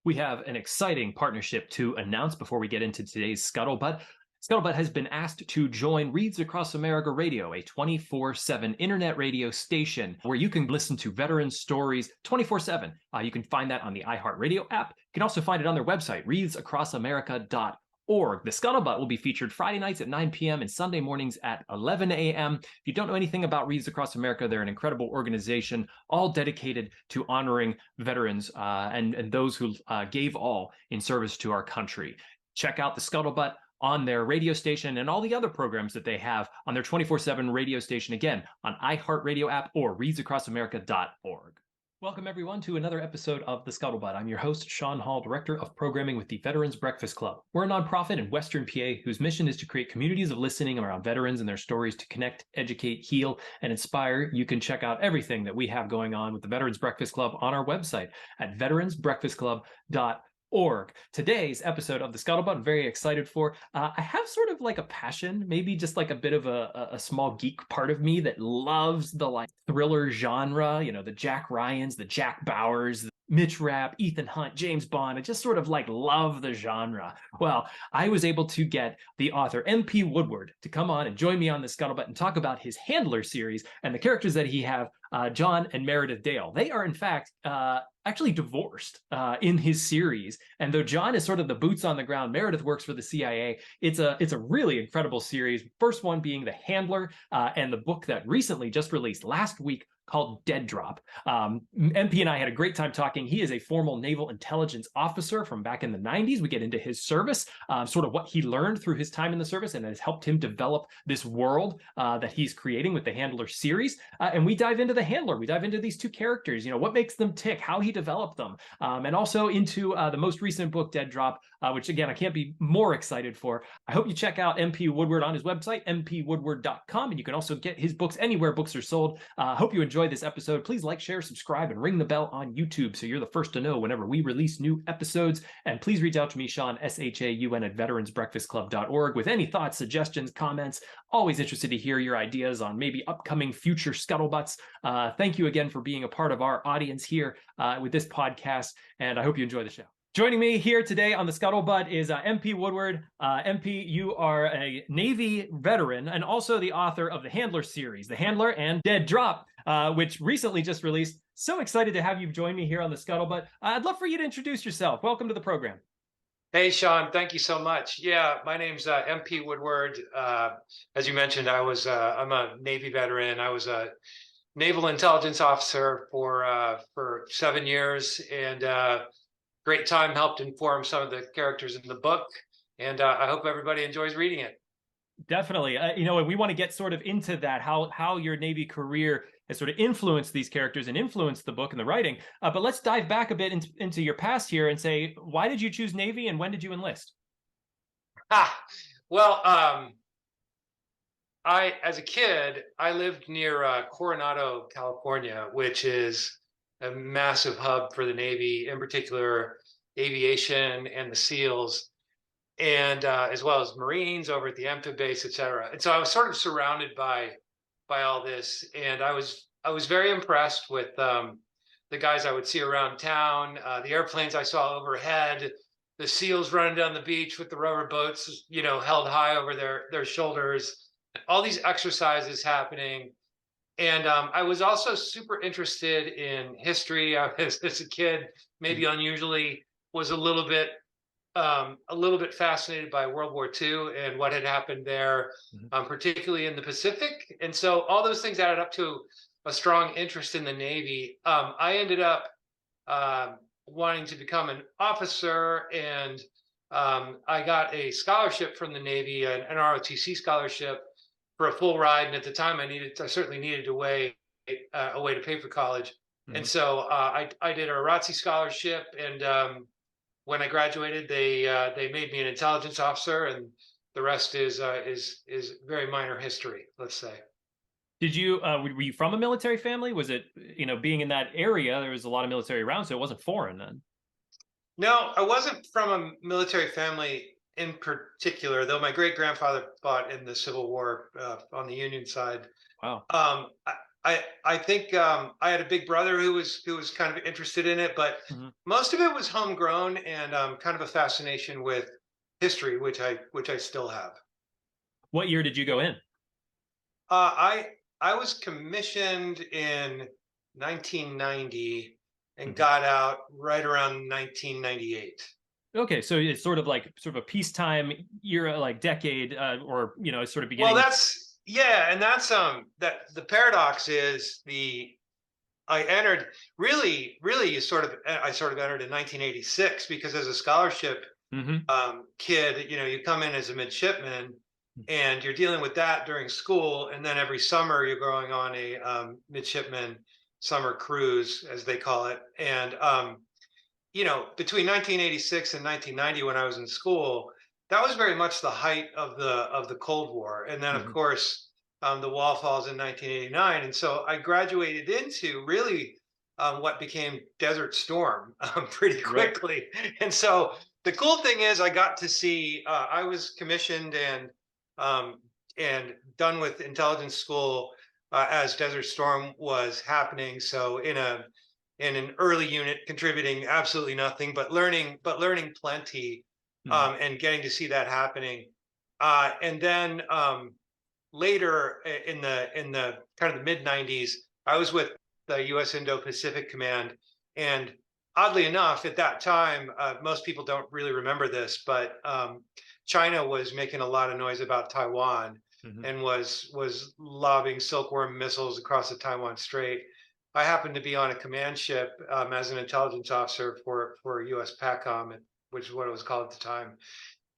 We have an exciting partnership to announce before we get into today's Scuttlebutt. Scuttlebutt has been asked to join Reads Across America Radio, a 24/7 internet radio station where you can listen to veteran stories 24/7. You can find that on the iHeartRadio app. You can also find it on their website, readsacrossamerica.org. The Scuttlebutt will be featured Friday nights at 9 p.m. and Sunday mornings at 11 a.m. If you don't know anything about Reads Across America, they're an incredible organization, all dedicated to honoring veterans and those who gave all in service to our country. Check out the Scuttlebutt on their radio station and all the other programs that they have on their 24/7 radio station, again, on iHeartRadio app or readsacrossamerica.org. Welcome, everyone, to another episode of The Scuttlebutt. I'm your host, Sean Hall, Director of Programming with the Veterans Breakfast Club. We're a nonprofit in Western PA whose mission is to create communities of listening around veterans and their stories to connect, educate, heal, and inspire. You can check out everything that we have going on with the Veterans Breakfast Club on our website at veteransbreakfastclub.org. Today's episode of the Scuttlebutt, I'm very excited for. I have sort of like a passion, maybe just like a bit of a small geek part of me that loves the like thriller genre, you know, the Jack Ryans, the Jack Bauers, the Mitch Rapp, Ethan Hunt, James Bond. I just sort of like love the genre. Well, I was able to get the author MP Woodward to come on and join me on the Scuttlebutt and talk about his Handler series and the characters that he have, John and Meredith Dale. They are, in fact, actually divorced in his series. And though John is sort of the boots on the ground, Meredith works for the CIA. It's a really incredible series. First one being The Handler, and the book that recently just released last week called Dead Drop. MP and I had a great time talking. He is a formal Naval Intelligence Officer from back in the 90s. We get into his service, sort of what he learned through his time in the service, and has helped him develop this world that he's creating with the Handler series. And we dive into the Handler. We dive into these two characters, you know, what makes them tick, how he developed them, and also into the most recent book, Dead Drop, which, again, I can't be more excited for. I hope you check out MP Woodward on his website, mpwoodward.com, and you can also get his books anywhere books are sold. I hope you enjoyed this episode. Please like, share, subscribe, and ring the bell on YouTube so you're the first to know whenever we release new episodes. And please reach out to me, Sean, SHAUN, at veteransbreakfastclub.org with any thoughts, suggestions, comments. Always interested to hear your ideas on maybe upcoming future Scuttlebutts. Thank you again for being a part of our audience here with this podcast, and I hope you enjoy the show. Joining me here today on the Scuttlebutt is MP Woodward. MP, you are a Navy veteran and also the author of the Handler series, The Handler and Dead Drop, which recently just released. So excited to have you join me here on the Scuttlebutt. I'd love for you to introduce yourself. Welcome to the program. Hey, Sean, thank you so much. Yeah, my name's MP Woodward. As you mentioned, I'm a Navy veteran. I was a Naval Intelligence Officer for 7 years, and great time, helped inform some of the characters in the book. And I hope everybody enjoys reading it. Definitely. You know, and we want to get sort of into that, how your Navy career has sort of influenced these characters and influenced the book and the writing. But let's dive back a bit into your past here and say, why did you choose Navy and when did you enlist? Well, as a kid, I lived near Coronado, California, which is a massive hub for the Navy, in particular aviation and the SEALs, and as well as Marines over at the Amphib base, et cetera. And so I was sort of surrounded by all this, and I was very impressed with the guys I would see around town, the airplanes I saw overhead, the SEALs running down the beach with the rubber boats, you know, held high over their shoulders, all these exercises happening. And I was also super interested in history. As a kid, maybe unusually, was a little bit fascinated by World War II and what had happened there, particularly in the Pacific. And so all those things added up to a strong interest in the Navy. I ended up wanting to become an officer, and I got a scholarship from the Navy, an ROTC scholarship, for a full ride. And at the time, I certainly needed a way to pay for college. And so I did a ROTC scholarship, and when I graduated, they made me an intelligence officer, and the rest is very minor history, let's say. Did you were you from a military family? Was it, you know, being in that area, there was a lot of military around, so it wasn't foreign then? No, I wasn't from a military family in particular, though my great grandfather fought in the Civil War on the Union side. Wow. I think I had a big brother who was kind of interested in it, but Mhm. most of it was homegrown and kind of a fascination with history, which I still have. What year did you go in? I was commissioned in 1990 and Mhm. got out right around 1998. Okay, so it's sort of a peacetime era, like decade, or it's sort of Well, beginning. that's yeah, and that's that the paradox is the I entered really I sort of entered in 1986 because as a scholarship Hmm. kid, you come in as a midshipman and you're dealing with that during school, and then every summer you're going on a midshipman summer cruise, as they call it, and between 1986 and 1990 when I was in school, that was very much the height of the Cold War. And then of Hmm. course the wall falls in 1989. And so I graduated into really what became Desert Storm pretty Right. quickly. And so the cool thing is I got to see I was commissioned um, and done with intelligence school as Desert Storm was happening. So in an early unit contributing absolutely nothing but learning plenty Hmm. and getting to see that happening and then later in the kind of the mid 90s I was with the US Indo-Pacific Command, and oddly enough at that time most people don't really remember this, but China was making a lot of noise about Taiwan Hmm. and was lobbing silkworm missiles across the Taiwan Strait. I happened to be on a command ship as an intelligence officer for U.S. PACOM, which is what it was called at the time.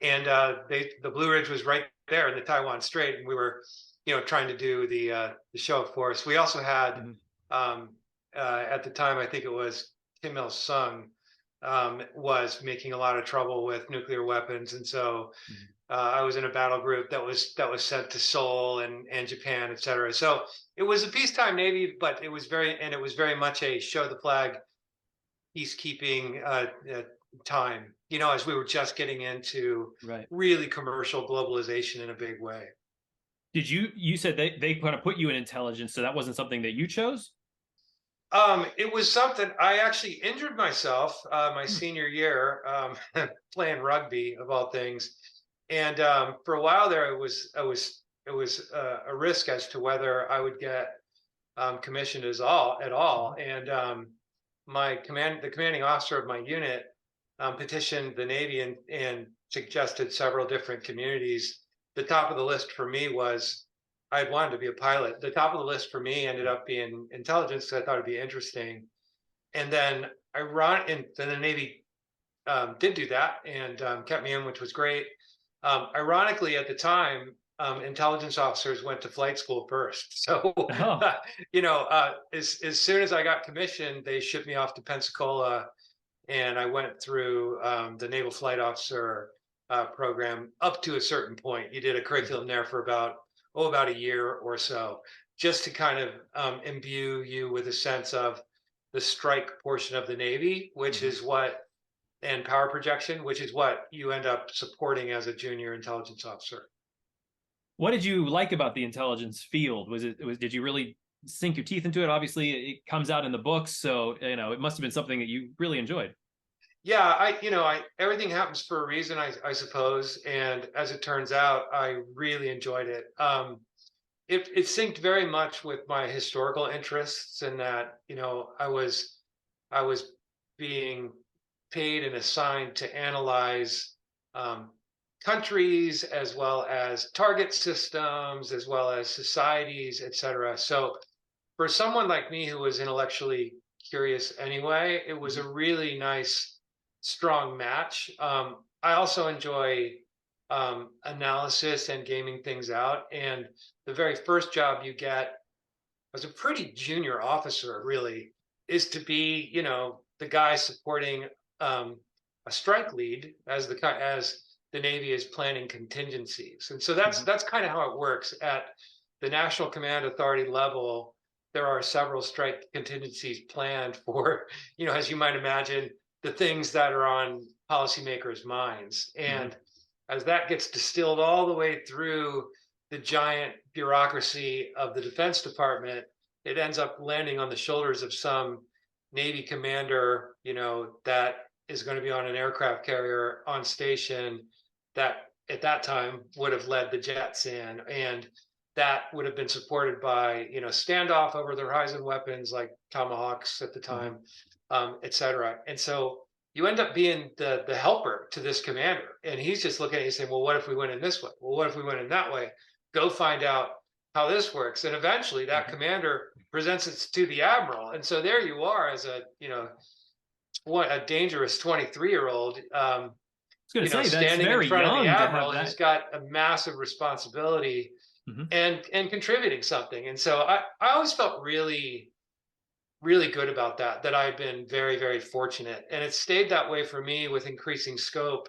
And the Blue Ridge was right there in the Taiwan Strait, and we were, trying to do the show of force. We also had Hmm. um, at the time, I think it was Kim Il Sung was making a lot of trouble with nuclear weapons, and so Hmm. I was in a battle group that was sent to Seoul and Japan, et cetera. So it was a peacetime Navy, but it was very much a show the flag peacekeeping time. As we were just getting into Right. really commercial globalization in a big way. You said they kind of put you in intelligence, so that wasn't something that you chose? It was something I actually injured myself my Hmm. senior year playing rugby of all things, and for a while there, it was a risk as to whether I would get commissioned at all. Hmm. And the commanding officer of my unit petitioned the Navy and suggested several different communities. The top of the list for me was I had wanted to be a pilot. The top of the list for me ended up being intelligence because I thought it'd be interesting. And then then the Navy did do that and kept me in, which was great. Ironically, at the time, intelligence officers went to flight school first. So, Oh. as soon as I got commissioned, they shipped me off to Pensacola, and I went through the Naval Flight Officer program up to a certain point. You did a Mhm. curriculum there for about a year or so, just to kind of imbue you with a sense of the strike portion of the Navy, which Mhm. is what and power projection, which is what you end up supporting as a junior intelligence officer. What did you like about the intelligence field? Did you really sink your teeth into it? Obviously, it comes out in the books, so it must have been something that you really enjoyed. Yeah, I everything happens for a reason, I suppose. And as it turns out, I really enjoyed it. It synced very much with my historical interests in that, I was being paid and assigned to analyze um, countries as well as target systems, as well as societies, et cetera. So for someone like me who was intellectually curious anyway, it was Mhm. a really nice, strong match. I also enjoy analysis and gaming things out. And the very first job you get as a pretty junior officer, really, is to be, the guy supporting a strike lead as the Navy is planning contingencies. And so Mhm. that's kind of how it works at the National Command Authority level. There are several strike contingencies planned for, as you might imagine, the things that are on policymakers' minds. Mhm. And as that gets distilled all the way through the giant bureaucracy of the Defense Department, it ends up landing on the shoulders of some Navy commander, that is going to be on an aircraft carrier on station that at that time would have led the jets in. And that would have been supported by, standoff over the horizon weapons like Tomahawks at the Mhm. time, et cetera. And so you end up being the helper to this commander. And he's just looking at you saying, well, what if we went in this way? Well, what if we went in that way? Go find out how this works. And eventually that Mhm. commander presents it to the admiral. And so there you are as a dangerous 23-year-old, I was going to say that's standing in very front of the young to admiral have who's that. got a massive responsibility Mhm. and contributing something. And so I always felt really, really good about that I've been very, very fortunate. And it stayed that way for me with increasing scope,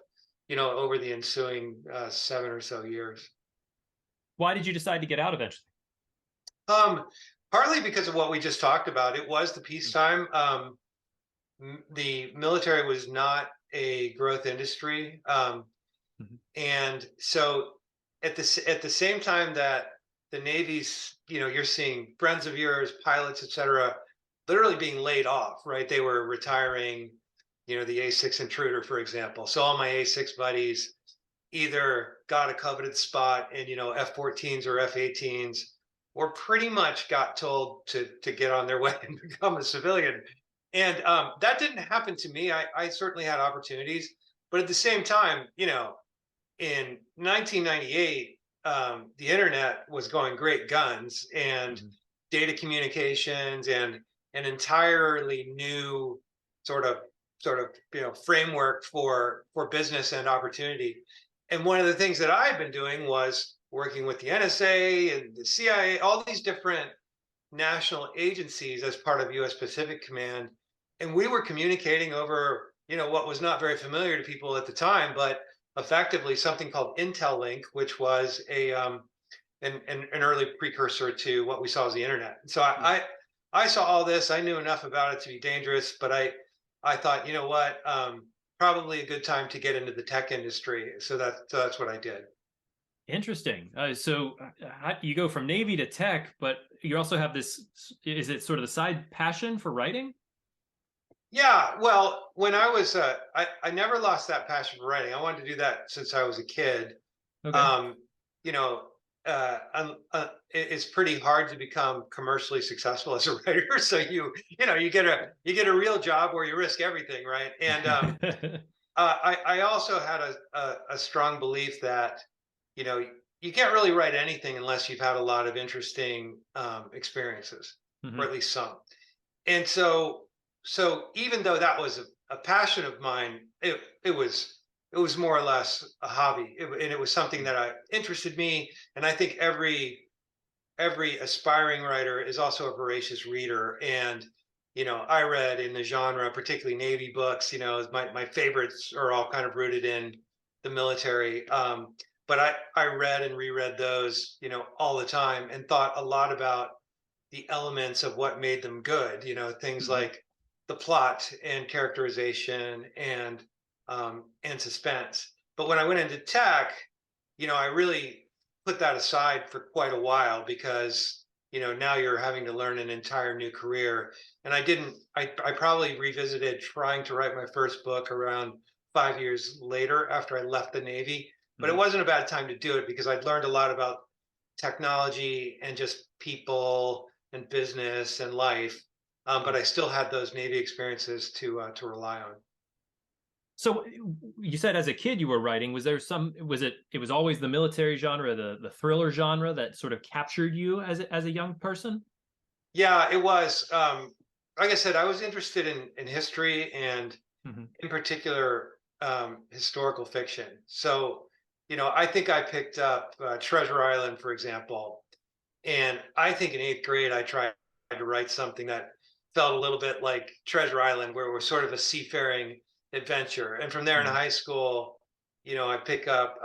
over the ensuing 7 or so years. Why did you decide to get out eventually? Um, Partly because of what we just talked about. It was the Mhm. peacetime. The military was not a growth industry, Mhm. and so at the same time that the Navy's, you're seeing friends of yours, pilots, etc., literally being laid off. Right, they were retiring. The A6 intruder, for example. So all my A6 buddies either got a coveted spot in F-14s or F-18s, or pretty much got told to get on their way and become a civilian. And that didn't happen to me. I certainly had opportunities, but at the same time, in 1998, the internet was going great guns, and Mhm. data communications and an entirely new sort of framework for business and opportunity. And one of the things that I've been doing was working with the NSA and the CIA, all these different national agencies as part of US Pacific Command. And we were communicating over, what was not very familiar to people at the time, but effectively something called Intel Link, which was an early precursor to what we saw as the internet. So Yeah. I saw all this. I knew enough about it to be dangerous, but I thought, you know what, probably a good time to get into the tech industry. So that's what I did. Interesting. You go from Navy to tech, but you also have this. Is it sort of the side passion for writing? Yeah, well, when I never lost that passion for writing. I wanted to do that since I was a kid. Okay. Um, you know, it's pretty hard to become commercially successful as a writer. So you get a real job where you risk everything, right? And I also had a strong belief that you know you can't really write anything unless you've had a lot of interesting experiences, or Mhm. at least some. And so even though that was a passion of mine, it was more or less a hobby, and it was something that I interested me. And I think every aspiring writer is also a voracious reader. And I read in the genre, particularly Navy books. My favorites are all kind of rooted in the military. But I read and reread those all the time, and thought a lot about the elements of what made them good. Things Mhm. like the plot and characterization and suspense. But when I went into tech, I really put that aside for quite a while, because now you're having to learn an entire new career. And I didn't. I probably revisited trying to write my first book around 5 years later after I left the Navy. But it Mhm. wasn't a bad time to do it, because I'd learned a lot about technology and just people and business and life. But I still had those Navy experiences to rely on. So you said as a kid you were writing. Was there some? Was it? It was always the military genre, the thriller genre that sort of captured you as a young person. Yeah, it was. Like I said, I was interested in history, and Mhm. in particular historical fiction. So, I think I picked up Treasure Island, for example, and I think in eighth grade I tried to write something that felt a little bit like Treasure Island, where it was sort of a seafaring adventure. And from there in Mhm. high school, I pick up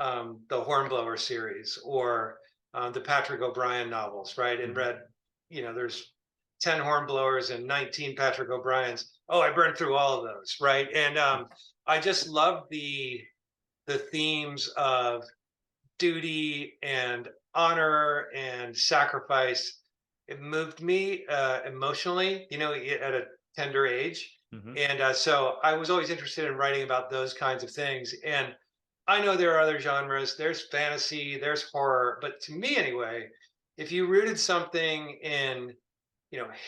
the Hornblower series, or the Patrick O'Brien novels, right? And Mhm. read, there's 10 Hornblowers and 19 Patrick O'Briens. Oh, I burned through all of those, right? And I just love the themes of duty and honor and sacrifice it moved me emotionally, at a tender age. Hmm. And so I was always interested in writing about those kinds of things. And I know there are other genres. There's fantasy, there's horror, but to me anyway, if you rooted something in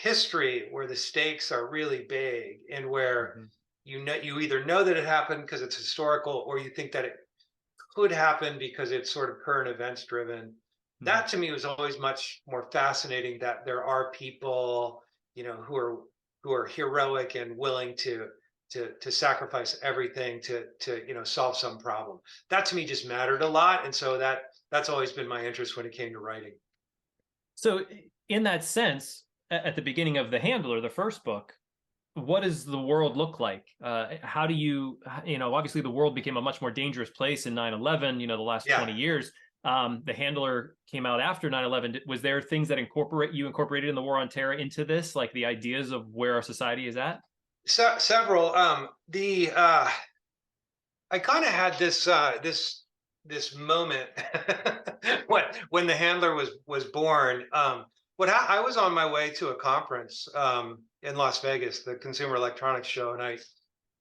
history where the stakes are really big and where Hmm. you either know that it happened because it's historical or you think that it could happen because it's sort of current events driven. Hmm. That to me was always much more fascinating, that there are people, who are heroic and willing to sacrifice everything to solve some problem. That to me just mattered a lot. And so that's always been my interest when it came to writing. So, in that sense, at the beginning of The Handler, the first book, what does the world look like? How do obviously the world became a much more dangerous place in 9/11, the last Yeah. 20 years. The Handler came out after 9/11. Was there things that incorporated in the War on Terror into this, like the ideas of where our society is at? So several. The I kind of had this moment when the handler was born. I was on my way to a conference in Las Vegas, the Consumer Electronics Show, and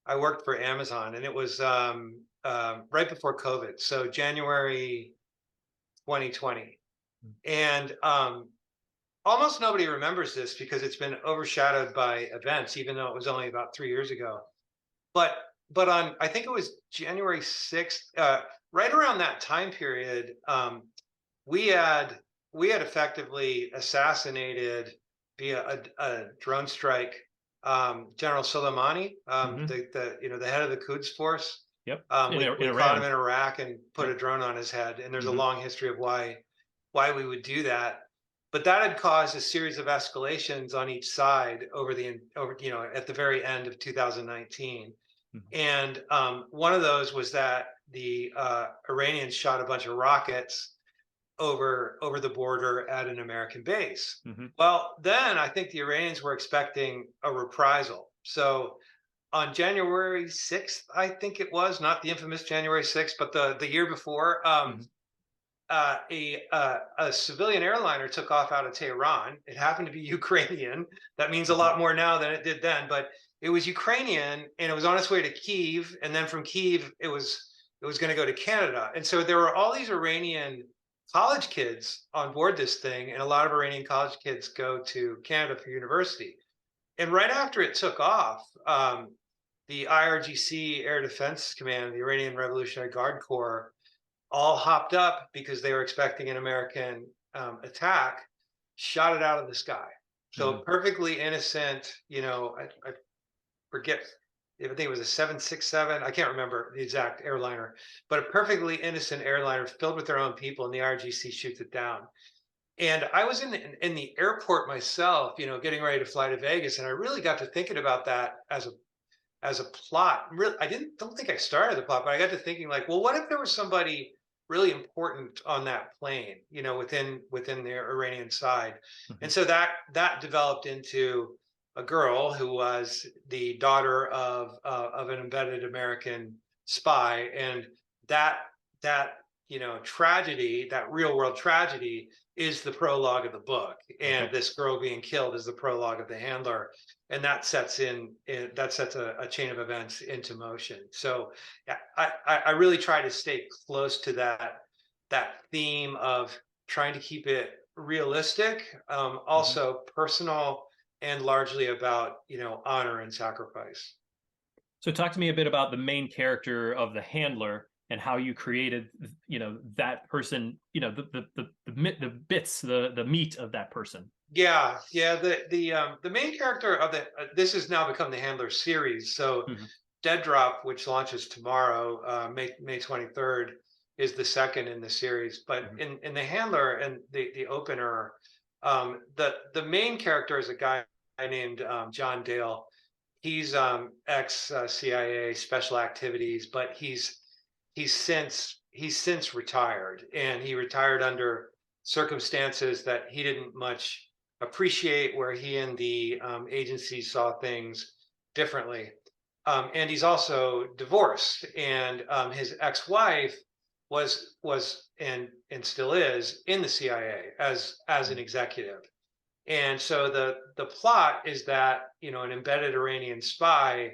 I worked for Amazon, and it was right before COVID, so January 2020, and almost nobody remembers this because it's been overshadowed by events, even though it was only about 3 years ago. But on, I think it was January 6th, right around that time period, we had effectively assassinated via a drone strike General Soleimani, Hmm. the head of the Quds Force. Yep. In We caught him Iran. in Iraq and put a Yep. drone on his head, and there's a Hmm. long history of why we would do that. But that had caused a series of escalations on each side over at the very end of 2019. Hmm. And one of those was that the Iranians shot a bunch of rockets over the border at an American base. Hmm. Well, then I think the Iranians were expecting a reprisal. So on January 6th, I think it was, not the infamous January 6th, but the year before, Hmm. a civilian airliner took off out of Tehran. It happened to be Ukrainian. That means a Hmm. lot more now than it did then, but it was Ukrainian, and it was on its way to Kiev, and then from Kiev it was going to go to Canada. And so there were all these Iranian college kids on board this thing, and a lot of Iranian college kids go to Canada for university. And right after it took off, the IRGC Air Defense Command, the Iranian Revolutionary Guard Corps, all hopped up because they were expecting an American attack, shot it out of the sky. So Hmm. perfectly innocent, I forget, I think it was a 767. I can't remember the exact airliner, but a perfectly innocent airliner filled with their own people, and the RGC shoots it down. And I was in the airport myself, getting ready to fly to Vegas, and I really got to thinking about that as a plot. Really, don't think I started the plot, but I got to thinking, like, well, what if there was somebody really important on that plane, within the Iranian side? Hmm. And so that developed into a girl who was the daughter of an embedded American spy, and that that tragedy, that real world tragedy, is the prologue of the book, and Okay. this girl being killed is the prologue of The Handler, and that sets a chain of events into motion. So yeah, I really try to stay close to that theme of trying to keep it realistic, Hmm. also personal, and largely about honor and sacrifice. So talk to me a bit about the main character of the Handler and how you created, that person, the bits, the meat of that person. Yeah, yeah. The main character of this has now become the Handler series. So Hmm. Dead Drop, which launches tomorrow, May 23rd, is the second in the series. But Hmm. in the Handler and the opener, the main character is a guy named John Dale. He's ex CIA special activities, but he's since retired, and he retired under circumstances that he didn't much appreciate, where he and the agency saw things differently. And he's also divorced, and his ex-wife was and still is in the CIA as an executive. And so the plot is that, an embedded Iranian spy,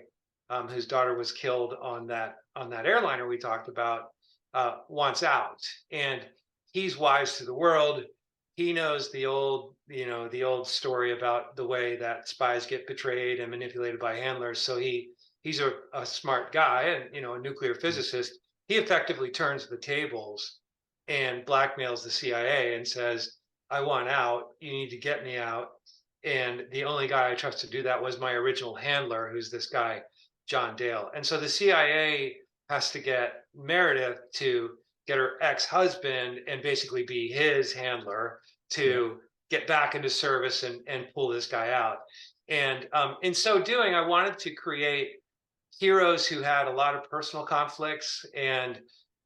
whose daughter was killed on that airliner we talked about, wants out, and he's wise to the world. He knows the old story about the way that spies get betrayed and manipulated by handlers. So he's a smart guy, and a nuclear physicist. He effectively turns the tables and blackmails the CIA and says, I want out. You need to get me out. And the only guy I trust to do that was my original handler, who's this guy, John Dale. And so the CIA has to get Meredith to get her ex-husband and basically be his handler Yeah. to get back into service and pull this guy out. And in so doing, I wanted to create heroes who had a lot of personal conflicts and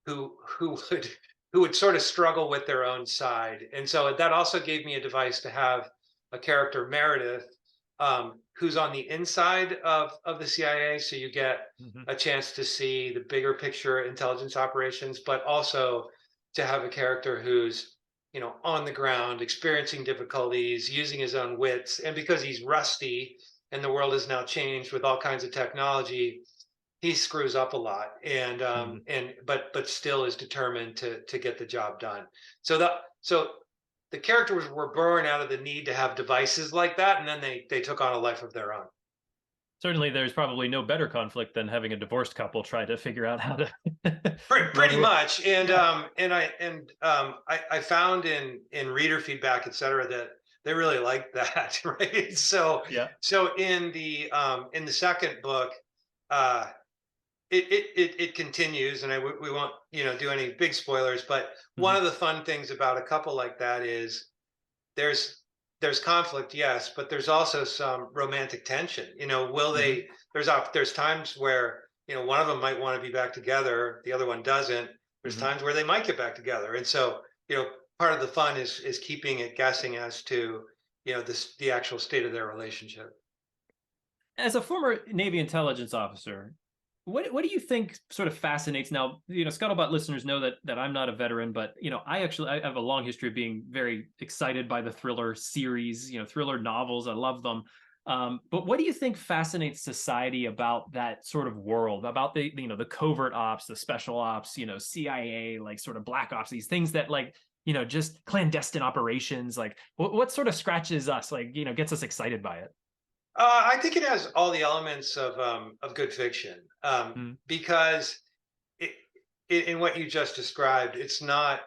who would who would sort of struggle with their own side. And so that also gave me a device to have a character, Meredith, who's on the inside of the CIA. So you get Hmm. a chance to see the bigger picture intelligence operations, but also to have a character who's on the ground, experiencing difficulties, using his own wits, and because he's rusty and the world has now changed with all kinds of technology, he screws up a lot, and but still is determined to get the job done. So the characters were born out of the need to have devices like that, and then they took on a life of their own. Certainly, there's probably no better conflict than having a divorced couple try to figure out how to run Pretty away. much, and Yeah. I found in reader feedback, etc., that they really liked that, right? So Yeah. so in the second book, uh, it continues, and we won't do any big spoilers. But one Hmm. of the fun things about a couple like that is there's there's conflict, yes, but there's also some romantic tension. Will Hmm. they? There's times where one of them might want to be back together, the other one doesn't. There's Hmm. times where they might get back together, and so part of the fun is keeping it guessing as to the actual state of their relationship. As a former Navy intelligence officer, what do you think sort of fascinates now? Scuttlebutt listeners know that I'm not a veteran, but I have a long history of being very excited by the thriller series, thriller novels. I love them. But what do you think fascinates society about that sort of world, about the covert ops, the special ops, CIA, like sort of black ops, these things that like just clandestine operations, like what sort of scratches us, like gets us excited by it? I think it has all the elements of good fiction, Mm. because it, in what you just described, it's not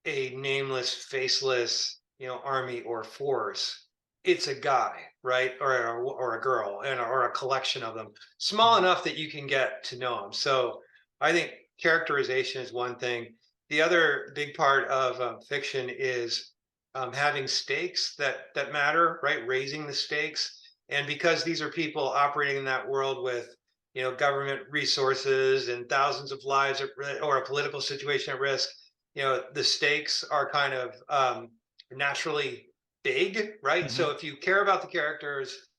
a nameless, faceless, army or force. It's a guy, right, or a girl, or a collection of them, small Mhm. enough that you can get to know them. So I think characterization is one thing. The other big part of fiction is having stakes that matter, right? Raising the stakes, and because these are people operating in that world with government resources and thousands of lives or a political situation at risk, the stakes are kind of naturally big, right? So Mhm. if you care about the characters,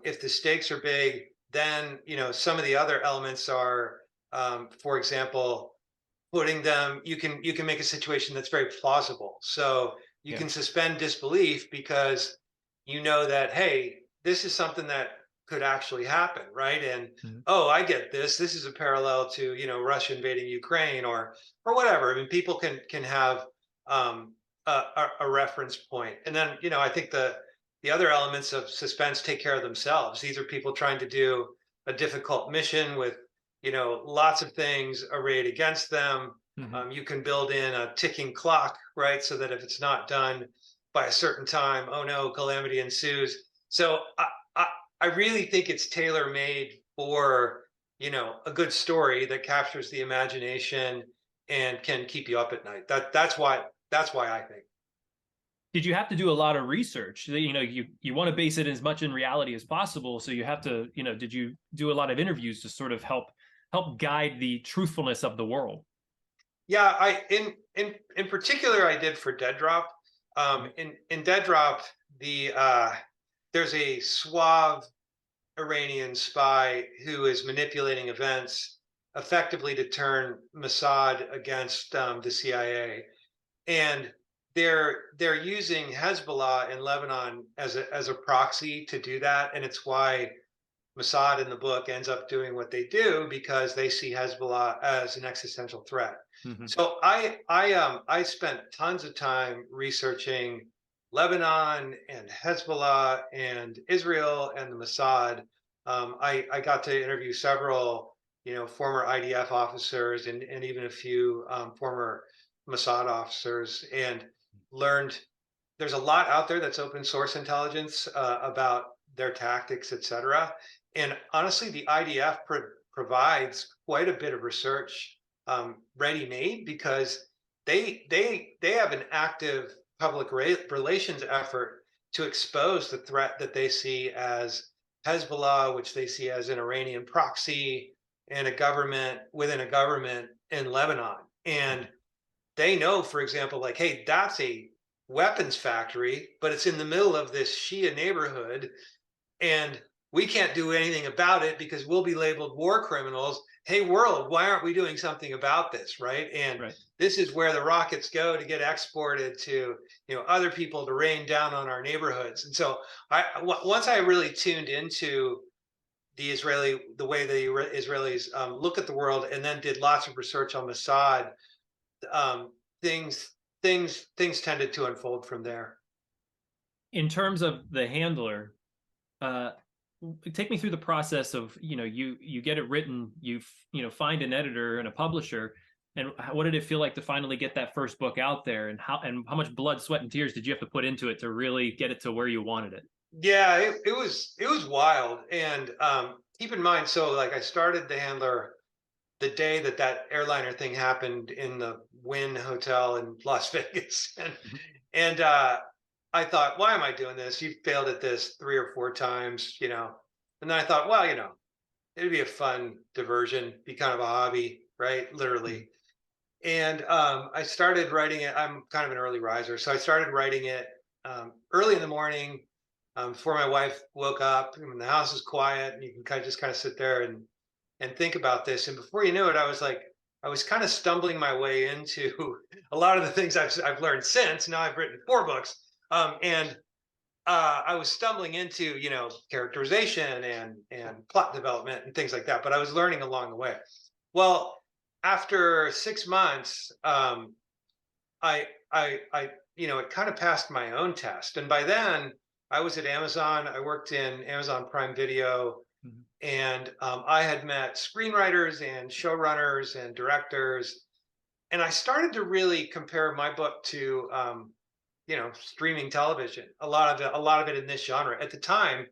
if the stakes are big, then some of the other elements are, for example, putting them. You can make a situation that's very plausible. So you Yeah. can suspend disbelief because you know that, hey, this is something that could actually happen, right? And Mhm. oh, I get this. This is a parallel to Russia invading Ukraine, or whatever. I mean, people can have a reference point, and then I think the other elements of suspense take care of themselves. These are people trying to do a difficult mission with lots of things arrayed against them. Mhm. You can build in a ticking clock, right? So that if it's not done by a certain time, oh no, calamity ensues. So I, I really think it's tailor made for, a good story that captures the imagination and can keep you up at night. That's why I think. Did you have to do a lot of research? You want to base it as much in reality as possible, so you have to, did you do a lot of interviews to sort of help guide the truthfulness of the world? Yeah, in particular I did for Dead Drop. Mhm. In Dead Drop, there's a suave Iranian spy who is manipulating events effectively to turn Mossad against the CIA. And they're using Hezbollah in Lebanon as a proxy to do that, and it's why Mossad in the book ends up doing what they do, because they see Hezbollah as an existential threat. Hmm. So I spent tons of time researching Lebanon and Hezbollah and Israel and the Mossad. I got to interview several, former IDF officers, and even a few former Mossad officers, and learned there's a lot out there that's open source intelligence about their tactics, etc. And honestly, the IDF provides quite a bit of research ready made, because they have an active public relations effort to expose the threat that they see as Hezbollah, which they see as an Iranian proxy and a government within a government in Lebanon. And they know, for example, like, hey, that's a weapons factory, but it's in the middle of this Shia neighborhood, and we can't do anything about it because we'll be labeled war criminals. Hey, world, why aren't we doing something about this, right? And Right. this is where the rockets go to get exported to, other people to rain down on our neighborhoods. And so once I really tuned into the way the Israelis look at the world, and then did lots of research on Mossad, um, things things tended to unfold from there. In terms of the handler, uh, take me through the process of, you get it written, find an editor and a publisher, and what did it feel like to finally get that first book out there, and how much blood, sweat, and tears did you have to put into it to really get it to where you wanted it? Yeah, it was wild. And keep in mind, so like I started the handler the day that airliner thing happened in the Wynn Hotel in Las Vegas, and I thought, why am I doing this? You failed at this 3 or 4 times, And then I thought, well, it'd be a fun diversion, be kind of a hobby, right? Literally. And I started writing it. I'm kind of an early riser, so I started writing it early in the morning, before my wife woke up, and when the house is quiet, and you can kind of sit there and think about this. And before you knew it, I was kind of stumbling my way into a lot of the things I've learned since. Now I've written 4 books, and I was stumbling into, characterization and plot development and things like that. But I was learning along the way. Well, after 6 months, it kind of passed my own test, and by then I was at Amazon. I worked in Amazon Prime Video, Mhm. and I had met screenwriters and showrunners and directors, and I started to really compare my book to streaming television. A lot of it in this genre. At the time,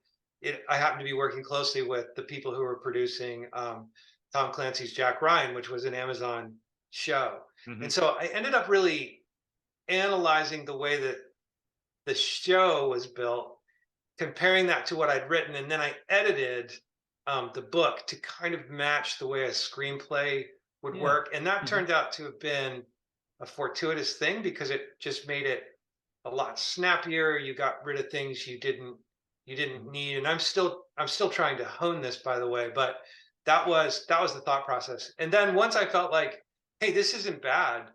I happened to be working closely with the people who were producing Tom Clancy's Jack Ryan, which was an Amazon show. And Hmm. so I ended up really analyzing the way that the show was built, comparing that to what I'd written, and then I edited the book to kind of match the way a screenplay would Yeah. work. And that Hmm. turned out to have been a fortuitous thing, because it just made it a lot snappier. You got rid of things you didn't need. And I'm still trying to hone this, by the way, but that was the thought process. And then once I felt like, hey, this isn't bad,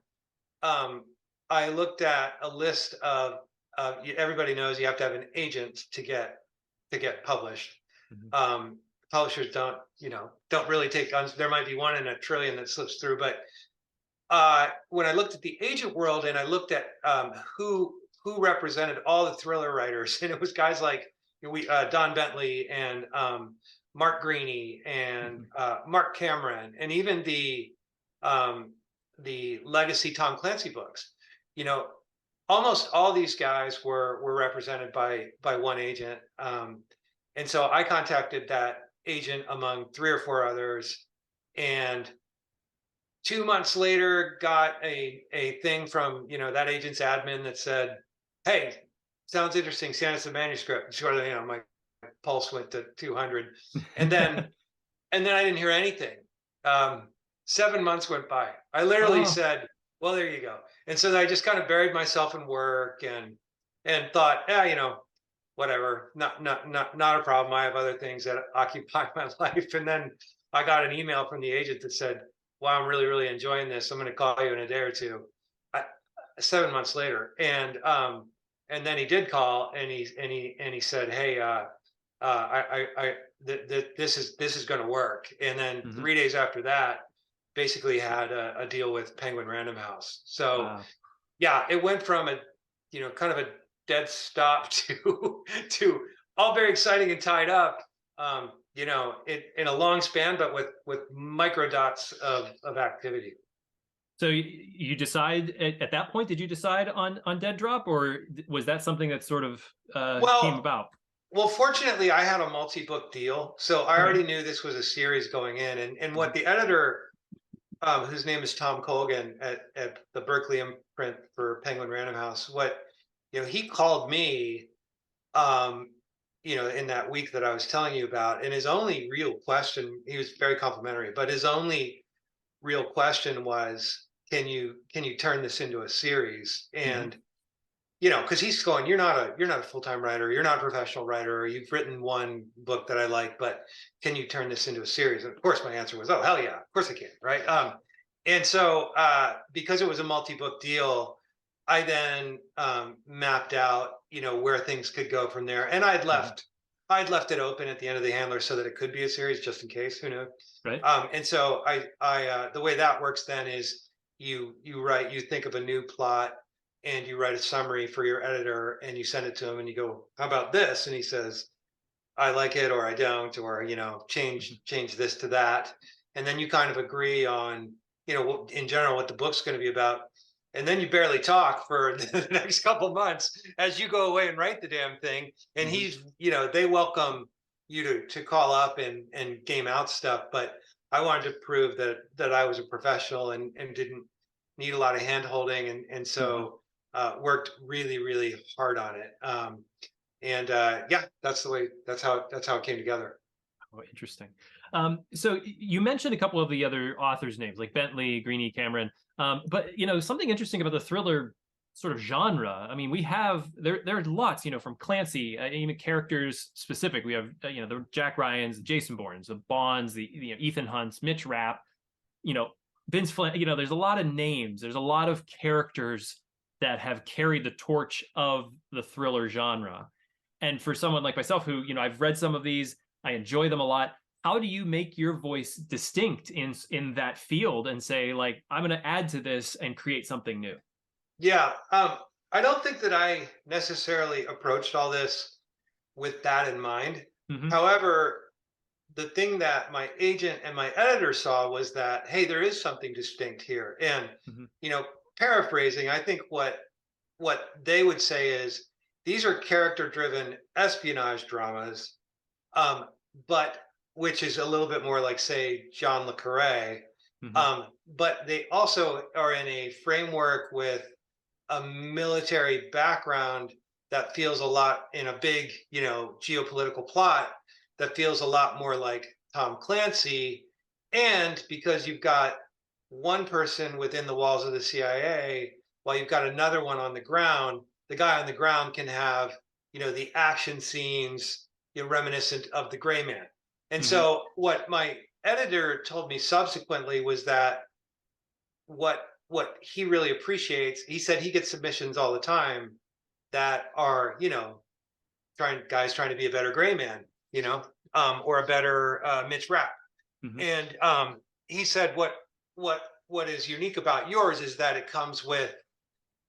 um, I looked at a list of everybody knows you have to have an agent to get published. Hmm. Um, Publishers don't really take on. There might be one in a trillion that slips through, but when I looked at the agent world, and I looked at who represented all the thriller writers, and it was guys like Don Bentley and Mark Greaney and Hmm. Mark Cameron, and even um, the legacy Tom Clancy books. You know, almost all these guys were represented by one agent, and so I contacted that agent among 3 or 4 others, and 2 months later got a thing from that agent's admin that said, hey, sounds interesting, send us a manuscript. Sort of, my pulse went to 200, and then I didn't hear anything. 7 months went by. I literally Oh, said, well, there you go. And so I just kind of buried myself in work, and thought, yeah, whatever, not a problem. I have other things that occupy my life. And then I got an email from the agent that said, wow, I'm really, really enjoying this. I'm going to call you in a day or two. I, 7 months later, and then he did call, and he said, "Hey, this is going to work." And then Hmm. 3 days after that, basically had a deal with Penguin Random House. So Wow. yeah, it went from a kind of a dead stop to to all very exciting and tied up. In a long span, but with micro dots of activity. So you decide at that point, did you decide on Dead Drop, or was that something that sort of came Well, about? fortunately, I had a multi-book deal, so I Okay. already knew this was a series going in. And what Mhm. the editor, whose name is Tom Colgan at the Berkeley imprint for Penguin Random House, he called me, um, in that week that I was telling you about, and his only real question, he was very complimentary, but his only real question was, can you turn this into a series? Mhm. And because he's going, you're not a full-time writer, you're not a professional writer, you've written one book that I like, but can you turn this into a series? And of course my answer was, oh hell yeah, of course I can, right? And so because it was a multi-book deal, I then mapped out where things could go from there, and Mhm. I'd left it open at the end of the handler so that it could be a series just in case, who knows. Right. And so the way that works then is you think of a new plot, and you write a summary for your editor, and you send it to him, and you go, how about this? And he says, I like it, or I don't, or Mhm. change this to that. And then you kind of agree on in general what the book's going to be about. And then you barely talk for the next couple months as you go away and write the damn thing. And Mhm. they welcome you to call up and game out stuff, but I wanted to prove that I was a professional, and didn't need a lot of hand holding, and Mhm. so worked really really hard on it. And yeah, that's how it came together. Oh, interesting. So you mentioned a couple of the other authors' names, like Bentley, Greene, Cameron. But something interesting about the thriller sort of genre. I mean, we have there are lots, from Clancy, even characters specific. We have the Jack Ryans, the Jason Bournes, the Bonds, the Ethan Hunts, Mitch Rapp, you know, Vince Flynn. There's a lot of names. There's a lot of characters that have carried the torch of the thriller genre. And for someone like myself, who I've read some of these, I enjoy them a lot. How do you make your voice distinct in that field and say, like, I'm going to add to this and create something new? Yeah, I don't think that I necessarily approached all this with that in mind. Hmm. However, the thing that my agent and my editor saw was that, hey, there is something distinct here. And Hmm. you know paraphrasing, I think what they would say is, these are character driven espionage dramas, um, but which is a little bit more like, say, John le Carre. Hmm. But they also are in a framework with a military background that feels a lot, in a big, geopolitical plot that feels a lot more like Tom Clancy. And because you've got one person within the walls of the CIA, while you've got another one on the ground, the guy on the ground can have, the action scenes, reminiscent of the Gray Man. And Hmm. so what my editor told me subsequently was that what he really appreciates, he said he gets submissions all the time that are, trying to be a better Gray Man, or a better Mitch Rapp. Hmm. And he said what is unique about yours is that it comes with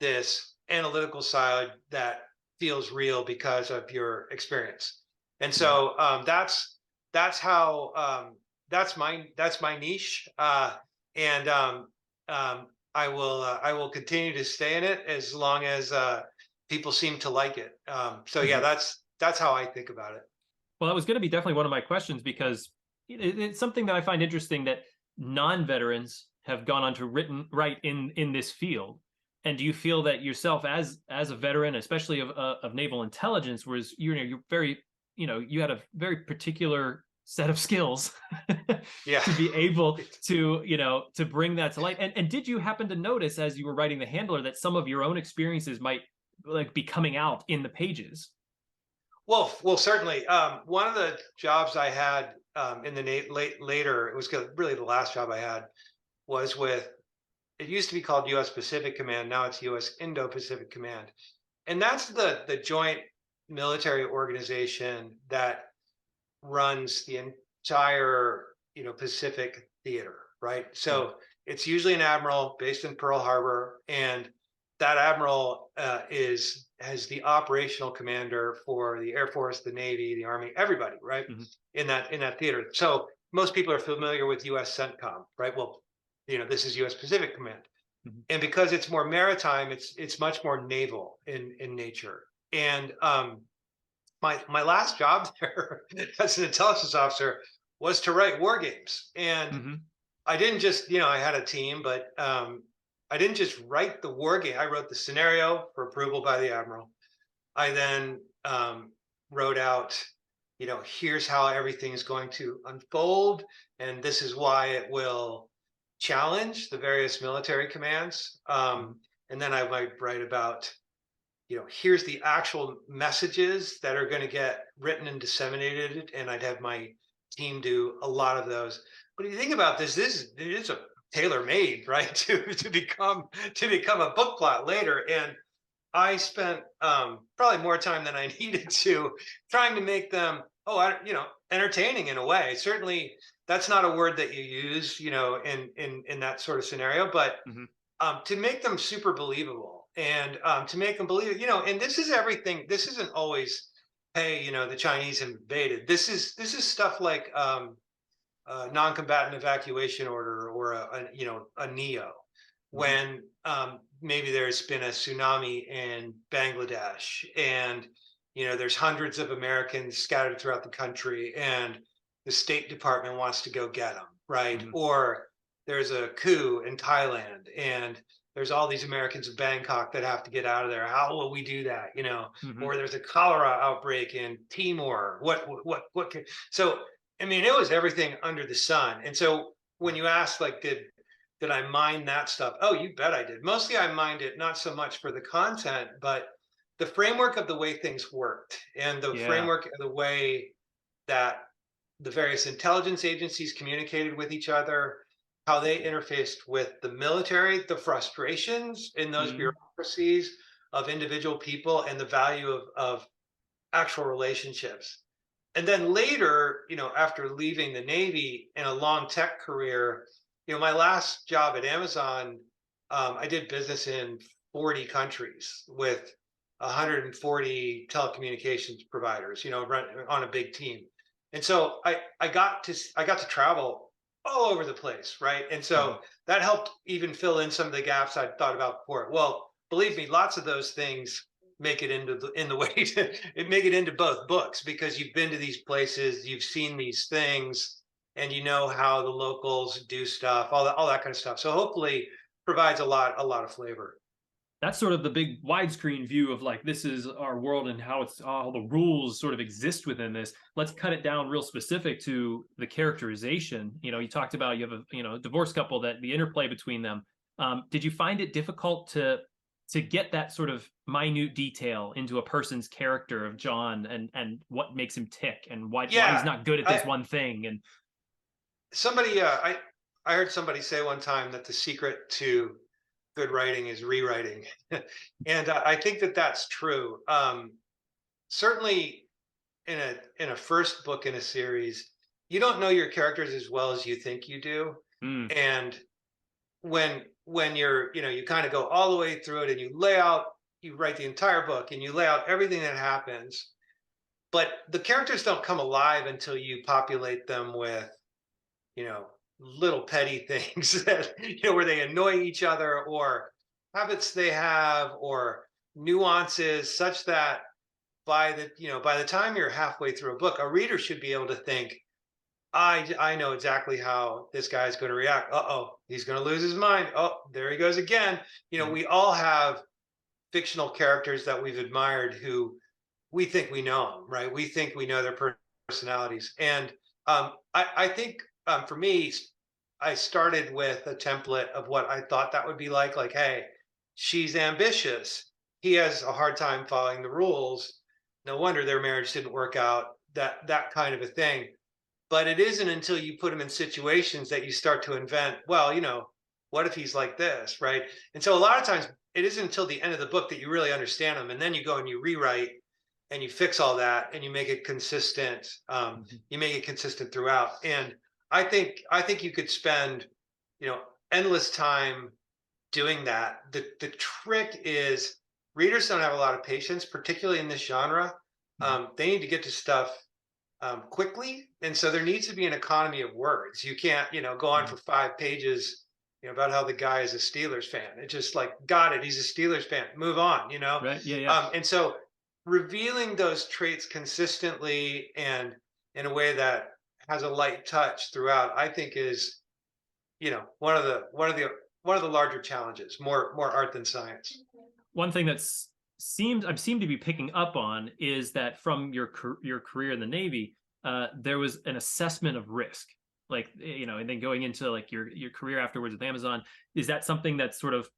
this analytical side that feels real because of your experience. And Hmm. so that's how that's my niche. And I will continue to stay in it as long as people seem to like it. So yeah, Hmm. that's how I think about it. Well, that was going to be definitely one of my questions because it's something that I find interesting that non-veterans have gone on to write in this field. And do you feel that yourself as a veteran, especially of naval intelligence, was you're very you had a very particular set of skills Yeah. to be able to bring that to light? And did you happen to notice as you were writing the handler that some of your own experiences might like be coming out in the pages? Well, certainly. One of the jobs I had in the later, it was really the last job I had, was with it used to be called U.S. Pacific Command. Now it's U.S. Indo-Pacific Command, and that's the joint military organization that runs the entire Pacific theater, right? Yeah. So it's usually an admiral based in Pearl Harbor, and that admiral is has the operational commander for the Air Force, the Navy, the Army, everybody, right? Hmm. In that theater. So most people are familiar with U.S. CENTCOM, right? Well, this is U.S. Pacific Command, Hmm. and because it's more maritime, it's much more naval in nature. And my last job there as an intelligence officer was to write war games. And Hmm. I didn't just, I had a team, but I didn't just write the war game. I wrote the scenario for approval by the admiral. I then wrote out, here's how everything is going to unfold, and this is why it will challenge the various military commands. Hmm. And then I might write about, here's the actual messages that are going to get written and disseminated, and I'd have my team do a lot of those. But if you think about this it is a tailor made, right, to become a book plot later. And I spent probably more time than I needed to trying to make them, entertaining in a way. Certainly, that's not a word that you use, in that sort of scenario, but Hmm. to make them super believable, and to make them believe, and this is everything. This isn't always, hey, the Chinese invaded. This is stuff like non-combatant evacuation order, or a NEO, Hmm. when maybe there's been a tsunami in Bangladesh, and there's hundreds of Americans scattered throughout the country, and the State Department wants to go get them, right? Hmm. Or there's a coup in Thailand, and there's all these Americans in Bangkok that have to get out of there. How will we do that? Hmm. Or there's a cholera outbreak in Timor. What can, so I mean, it was everything under the sun. And so when you ask, like, did I mind that stuff? Oh, you bet I did. Mostly I mind it not so much for the content, but the framework of the way things worked, and the Yeah. framework of the way that the various intelligence agencies communicated with each other, how they interfaced with the military, the frustrations in those Hmm. bureaucracies of individual people, and the value of actual relationships. And then later, after leaving the Navy and a long tech career, my last job at Amazon, I did business in 40 countries with 140 telecommunications providers, on a big team. And so I got to travel all over the place, right? And Hmm. so that helped even fill in some of the gaps I'd thought about before. Well, believe me, lots of those things make it into in the way to it make it into both books, because you've been to these places, you've seen these things, and you know how the locals do stuff, all that kind of stuff. So hopefully provides a lot of flavor. That's sort of the big widescreen view of like this is our world and how it's all the rules sort of exist within this. Let's cut it down real specific to the characterization. You talked about you have a divorced couple, that the interplay between them. Did you find it difficult to get that sort of minute detail into a person's character of John, and what makes him tick, and why he's Yeah, not good at this I one thing? And somebody I heard somebody say one time that the secret to good writing is rewriting. And I think that that's true. Certainly in a first book in a series, you don't know your characters as well as you think you do. mm, And when you're, you kind of go all the way through it, and you write the entire book, and you lay out everything that happens, but the characters don't come alive until you populate them with, you know, little petty things that, where they annoy each other, or habits they have, or nuances, such that by the time you're halfway through a book, a reader should be able to think, I know exactly how this guy's going to react. Uh-oh, he's going to lose his mind. Oh, there he goes again. mm, We all have fictional characters that we've admired, who we think we know them, right? We think we know their personalities. And I think, for me, I started with a template of what I thought that would be like. Like, hey, she's ambitious. He has a hard time following the rules. No wonder their marriage didn't work out. That kind of a thing. But it isn't until you put them in situations that you start to invent, well, what if he's like this, right? And so a lot of times it isn't until the end of the book that you really understand them, and then you go and you rewrite and you fix all that and you make it consistent. Mhm. You make it consistent throughout. And I think you could spend, you know, endless time doing that. The trick is readers don't have a lot of patience, particularly in this genre. Mhm. They need to get to stuff quickly, and so there needs to be an economy of words. You can't, go on Mhm. for 5 pages, about how the guy is a Steelers fan. It's just like, got it, he's a Steelers fan. Move on, Right. Yeah. Yeah. And so revealing those traits consistently and in a way that has a light touch throughout, I think is, one of the larger challenges. More art than science. One thing that's seem to be picking up on is that from your career in the Navy, there was an assessment of risk, like and then going into like your career afterwards with Amazon. Is that something that's sort of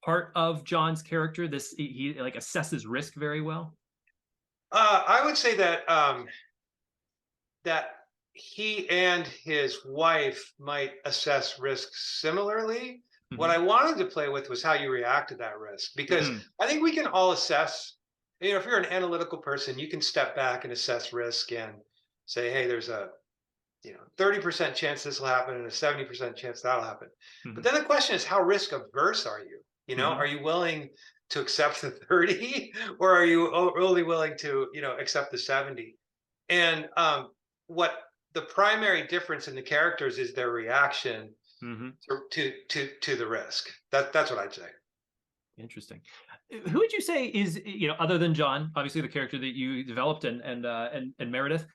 part of John's character? This he like assesses risk very well. I would say that he and his wife might assess risk similarly. What I Hmm. wanted to play with was how you react to that risk, because Mm. I think we can all assess. If you're an analytical person, you can step back and assess risk and say, hey, there's a 30% chance this will happen and a 70% chance that'll happen. But Hmm. then the question is, how risk averse are you? Are Hmm. you willing to accept the 30, or are you only willing to, accept the 70? And what the primary difference in the characters is their reaction Hmm. to the risk. That's what I'd say. Interesting. Who would you say is, other than John, obviously the character that you developed and Meredith,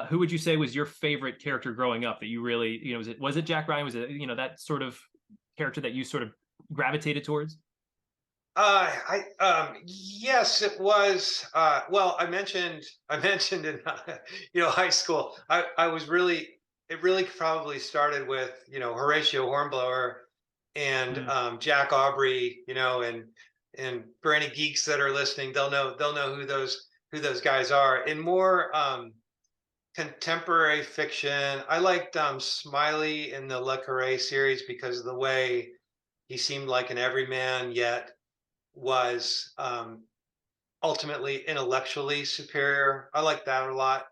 who would you say was your favorite character growing up that you really, was it Jack Ryan? Was it, that sort of character that you sort of gravitated towards? Yes, it was. Well, I mentioned in high school. I was really it really probably started with Horatio Hornblower and Mm. Jack Aubrey. And for any geeks that are listening, they'll know who those guys are. In more contemporary fiction, I liked Smiley in the Le Carre series because of the way he seemed like an everyman, yet was ultimately intellectually superior. I like that a lot.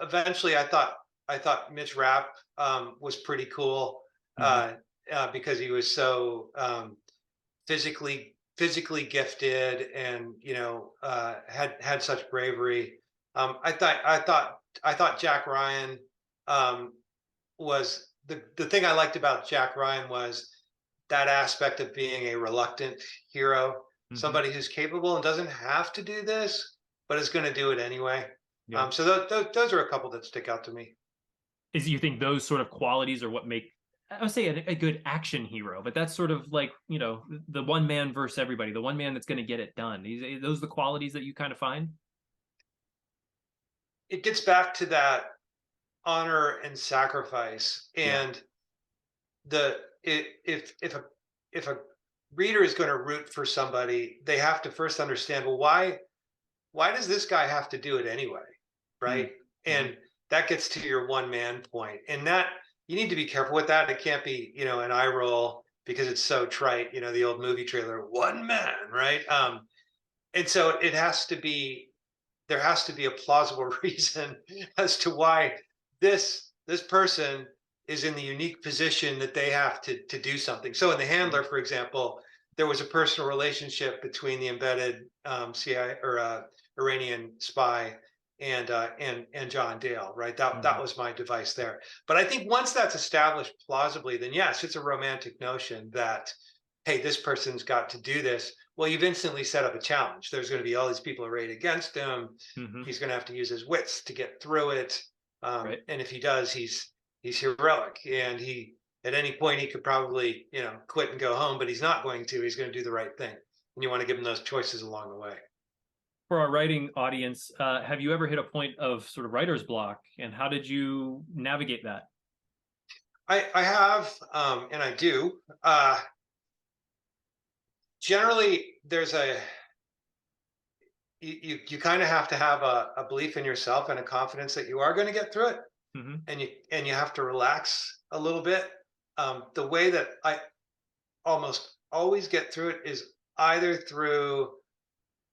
Eventually, I thought Mitch Rapp was pretty cool, Hmm. because he was so physically gifted, and had such bravery. I thought Jack Ryan was the thing I liked about Jack Ryan was that aspect of being a reluctant hero, Hmm. somebody who's capable and doesn't have to do this, but is going to do it anyway. Yeah. So those are a couple that stick out to me. Is you think those sort of qualities are what make, I would say, a good action hero, but that's sort of like, the one man versus everybody, the one man that's going to get it done. Those the qualities that you kind of find? It gets back to that honor and sacrifice, Yeah. and if a reader is going to root for somebody, they have to first understand, well, why does this guy have to do it anyway, right? Mm-hmm. And that gets to your one man point, and that you need to be careful with that. It can't be an eye roll because it's so trite, the old movie trailer, one man, right? And so there has to be a plausible reason as to why this person is in the unique position that they have to do something. So in The Handler, for example, there was a personal relationship between the embedded CIA or Iranian spy and John Dale, right? That Mm-hmm. was my device there. But I think once that's established plausibly, then yes, it's a romantic notion that, hey, this person's got to do this. Well, you've instantly set up a challenge. There's going to be all these people arrayed against him. Mm-hmm. He's going to have to use his wits to get through it. Right. And if he does, he's heroic. And he at any point he could probably quit and go home, but he's not going to. He's going to do the right thing. And you want to give him those choices along the way. For our writing audience, have you ever hit a point of sort of writer's block, and how did you navigate that? I have, and I do. Generally, there's a you kind of have to have a belief in yourself and a confidence that you are going to get through it, Mm-hmm. and you have to relax a little bit. the way that I almost always get through it is either through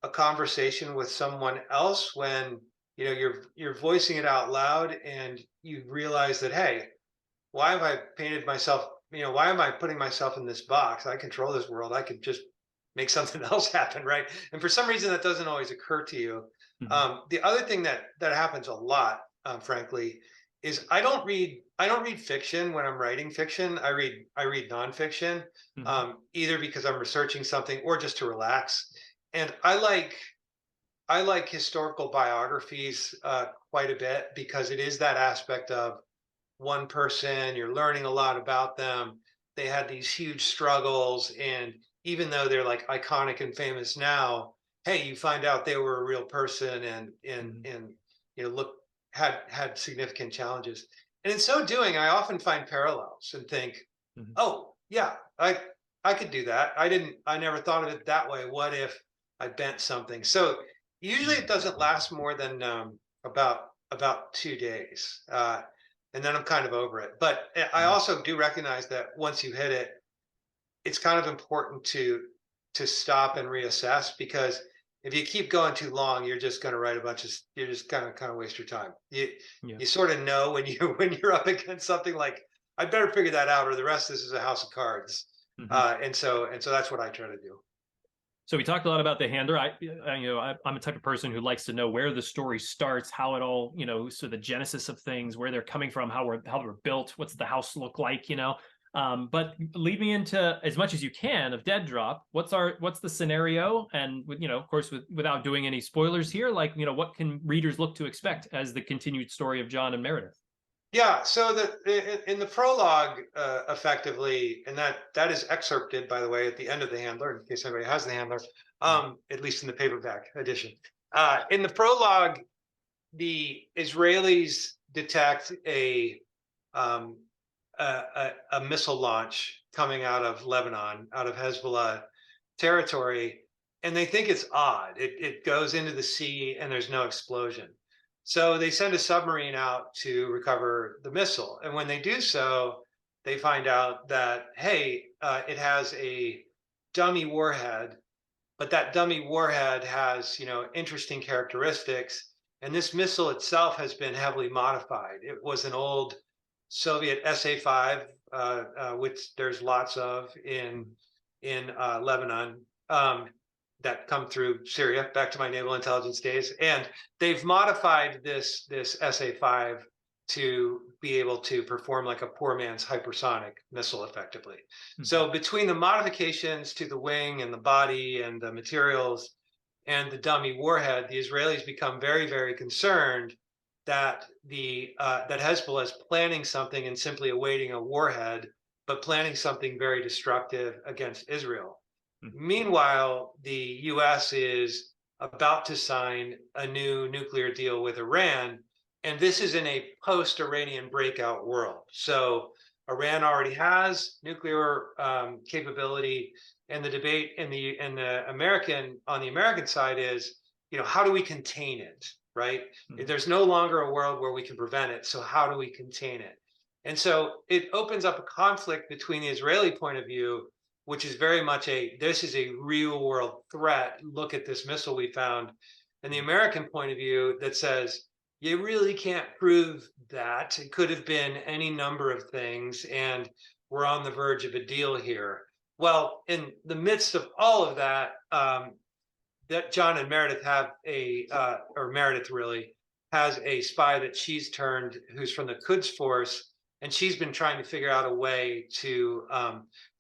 a conversation with someone else when you're voicing it out loud and you realize that, hey, why have I painted myself, why am I putting myself in this box? I control this world. I could just make something else happen, right? And for some reason that doesn't always occur to you. Mhm. The other thing that happens a lot, frankly, is I don't read fiction when I'm writing fiction. I read nonfiction, Mhm. either because I'm researching something or just to relax. And I like historical biographies quite a bit because it is that aspect of one person, you're learning a lot about them. They had these huge struggles, and even though they're like iconic and famous now, hey, you find out they were a real person and and Mhm. and look, had significant challenges. And in so doing, I often find parallels and think, Mhm. oh yeah, I could do that. I never thought of it that way. What if I bent something? So usually Mhm. it doesn't last more than about 2 days. And then I'm kind of over it. But I Mhm. also do recognize that once you hit it, it's kind of important to stop and reassess, because if you keep going too long, you're just going to write a bunch of you're just kind of waste your time. You Yeah. you sort of know when you when you're up against something like, I better figure that out or the rest of this is a house of cards. Mhm. And so that's what I try to do. So we talked a lot about the handler. I'm a type of person who likes to know where the story starts, how it all, so the genesis of things, where they're coming from, how they're built, what's the house look like, But lead me into as much as you can of Dead Drop. What's the scenario, and of course, without doing any spoilers here, like what can readers look to expect as the continued story of John and Meredith? Yeah, so in the prologue, effectively, and that is excerpted, by the way, at the end of the Handler, in case anybody has the Handler, at least in the paperback edition. In the prologue, the Israelis detect um, a missile launch coming out of Lebanon, out of Hezbollah territory, and they think it's odd. It goes into the sea and there's no explosion. So they send a submarine out to recover the missile. And when they do so, they find out that, hey, it has a dummy warhead, but that dummy warhead has, interesting characteristics. And this missile itself has been heavily modified. It was an old Soviet SA-5, which there's lots of in Lebanon, that come through Syria. Back to my naval intelligence days, and they've modified this SA-5 to be able to perform like a poor man's hypersonic missile effectively. Mhm. So between the modifications to the wing and the body and the materials and the dummy warhead, the Israelis become very, very concerned that that Hezbollah is planning something and simply awaiting a warhead, but planning something very destructive against Israel. Mhm. Meanwhile, the U.S. is about to sign a new nuclear deal with Iran, and this is in a post-Iranian breakout world. So Iran already has nuclear capability, and the debate in the American on the American side is, how do we contain it, right? Mhm. There's no longer a world where we can prevent it, so how do we contain it? And so it opens up a conflict between the Israeli point of view, which is very much this is a real world threat. Look at this missile we found. And the American point of view that says, you really can't prove that. It could have been any number of things, and we're on the verge of a deal here. Well, in the midst of all of that, that John and Meredith have or Meredith really has a spy that she's turned, who's from the Quds Force, and she's been trying to figure out a way to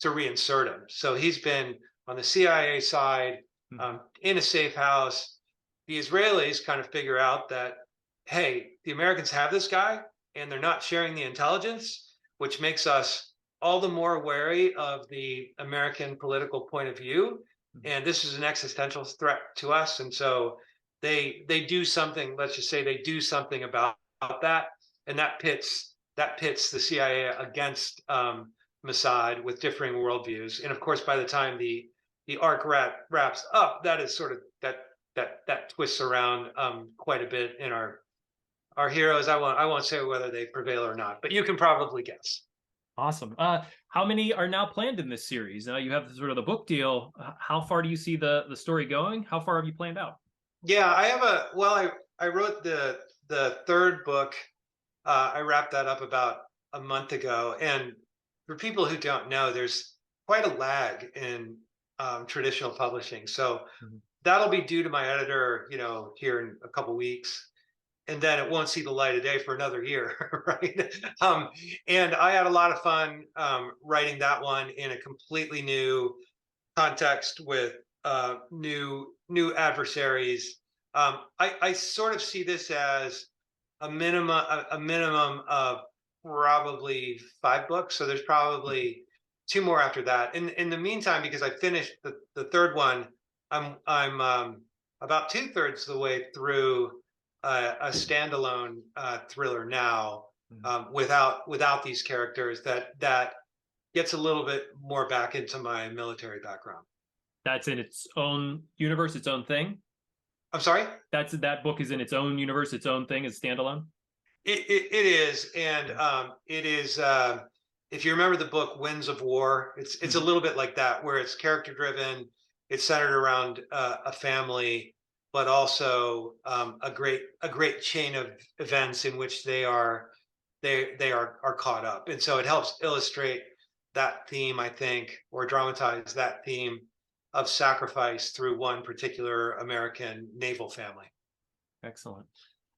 reinsert him. So he's been on the CIA side, Mhm. in a safe house. The Israelis kind of figure out that, hey, the Americans have this guy, and they're not sharing the intelligence, which makes us all the more wary of the American political point of view, Mhm. and this is an existential threat to us. And so they do something. Let's just say they do something about that, and that pits the CIA against Mossad with differing worldviews. And of course, by the time the arc wraps up, that is sort of that twists around quite a bit in our heroes. I won't say whether they prevail or not, but you can probably guess. Awesome. How many are now planned in this series? Now you have sort of the book deal. How far do you see the story going? How far have you planned out? Yeah, I have a well, I wrote the third book. I wrapped that up about a month ago, and for people who don't know, there's quite a lag in traditional publishing. So Mhm. that'll be due to my editor, here in a couple weeks, and then it won't see the light of day for another year, right? And I had a lot of fun writing that one in a completely new context with new adversaries. I sort of see this as a minimum of probably 5 books. So there's probably two more after that. In the meantime, because I finished the third one, I'm about 2/3 the way through a standalone thriller now, Mhm. without these characters that gets a little bit more back into my military background. That's in its own universe, its own thing. I'm sorry? That book is in its own universe, its own thing, is standalone. It is, and Mhm. it is. If you remember the book Winds of War, it's a Mhm. little bit like that, where it's character driven. It's centered around a family, but also a great chain of events in which they are caught up, and so it helps illustrate that theme, I think, or dramatize that theme of sacrifice through one particular American naval family. Excellent.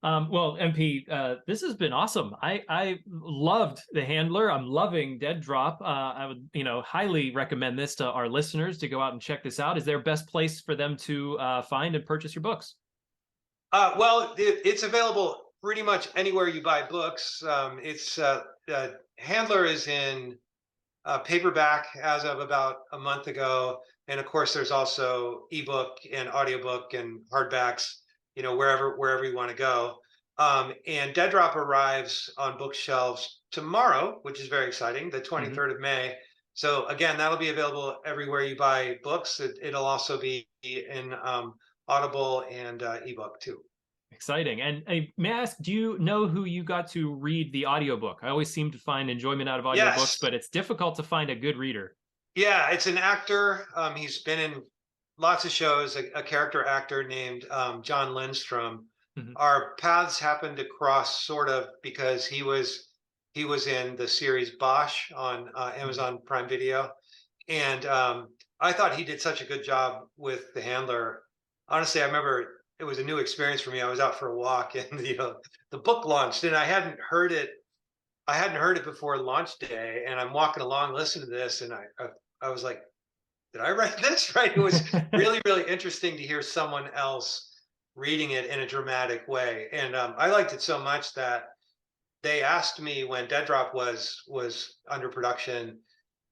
Well, MP, this has been awesome. I loved The Handler. I'm loving Dead Drop. I would, highly recommend this to our listeners to go out and check this out. Is there a best place for them to find and purchase your books? Well, it's available pretty much anywhere you buy books. It's Handler is in paperback as of about a month ago, and of course, there's also ebook and audiobook and hardbacks. Wherever you want to go. And Dead Drop arrives on bookshelves tomorrow, which is very exciting, the Hmm. 23rd of May. So again, that'll be available everywhere you buy books. It'll also be in Audible and ebook too. Exciting. And may I ask, do you know who you got to read the audiobook? I always seem to find enjoyment out of audiobooks, Yes. but it's difficult to find a good reader. Yeah, it's an actor. He's been in lots of shows, a character actor named John Lindstrom. Hmm. Our paths happened to cross sort of because he was in the series Bosch on Hmm. Amazon Prime Video, and I thought he did such a good job with The Handler. Honestly, I remember it was a new experience for me. I was out for a walk, and the book launched, and I hadn't heard it before launch day, and I'm walking along, listening to this, and I was like, did I write this? Right? It was really, really interesting to hear someone else reading it in a dramatic way, and I liked it so much that they asked me when Dead Drop was under production,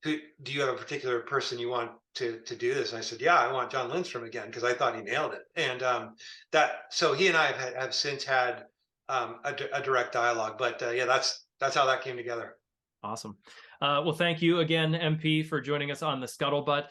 who do you have a particular person you want to do this? And I said, yeah, I want John Lindstrom again because I thought he nailed it, and that so he and I have since had a direct dialogue, but yeah, that's how that came together. Awesome. Well, thank you again, MP, for joining us on the Scuttlebutt.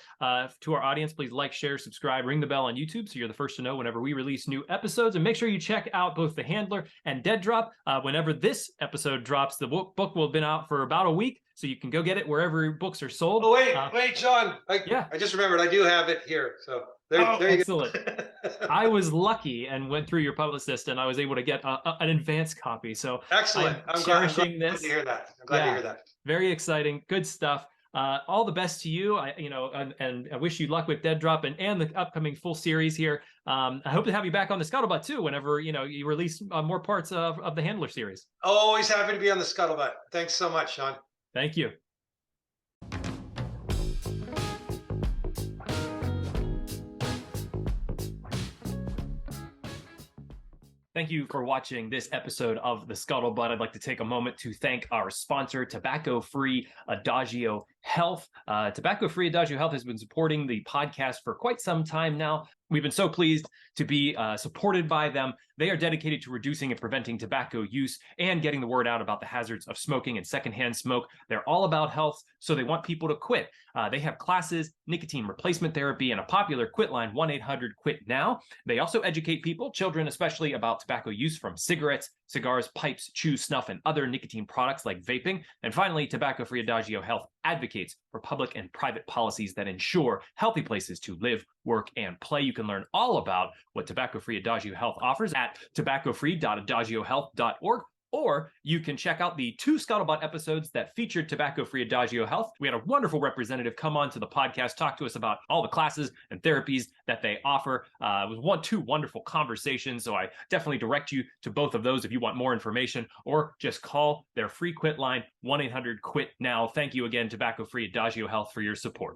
To our audience, please like, share, subscribe, ring the bell on YouTube so you're the first to know whenever we release new episodes. And make sure you check out both The Handler and Dead Drop. Whenever this episode drops, the book will have been out for about a week, so you can go get it wherever books are sold. Oh wait, John, Yeah. I just remembered I do have it here. So there Oh, there you excellent. go. I was lucky and went through your publicist, and I was able to get an advance copy. So Excellent. I'm I'm glad cherishing to this. hear that. I'm glad to Yeah, hear that. very exciting. Good stuff. All the best to you. And I wish you luck with Dead Drop and the upcoming full series here. I hope to have you back on the Scuttlebutt too, whenever you release more parts of the Handler series. Always happy to be on the scuttlebutt. Thanks so much, Sean. Thank you. Thank you for watching this episode of The Scuttlebutt. I'd like to take a moment to thank our sponsor, Tobacco-Free Adagio Health. Tobacco-Free Adagio Health has been supporting the podcast for quite some time now. We've been so pleased to be supported by them. They are dedicated to reducing and preventing tobacco use and getting the word out about the hazards of smoking and secondhand smoke. They're all about health, so they want people to quit. They have classes, nicotine replacement therapy, and a popular quit line, 1-800-QUIT-NOW. They also educate people, children especially, about tobacco use from cigarettes, cigars, pipes, chew, snuff, and other nicotine products like vaping. And finally, Tobacco-Free Adagio Health advocates for public and private policies that ensure healthy places to live, work, and play. You can learn all about what Tobacco-Free Adagio Health offers at tobaccofree.adagiohealth.org. Or you can check out the 2 Scuttlebutt episodes that featured Tobacco-Free Adagio Health. We had a wonderful representative come on to the podcast, talk to us about all the classes and therapies that they offer. It was 2 wonderful conversations, so I definitely direct you to both of those if you want more information, or just call their free quit line, 1-800-QUIT-NOW. Thank you again, Tobacco-Free Adagio Health, for your support.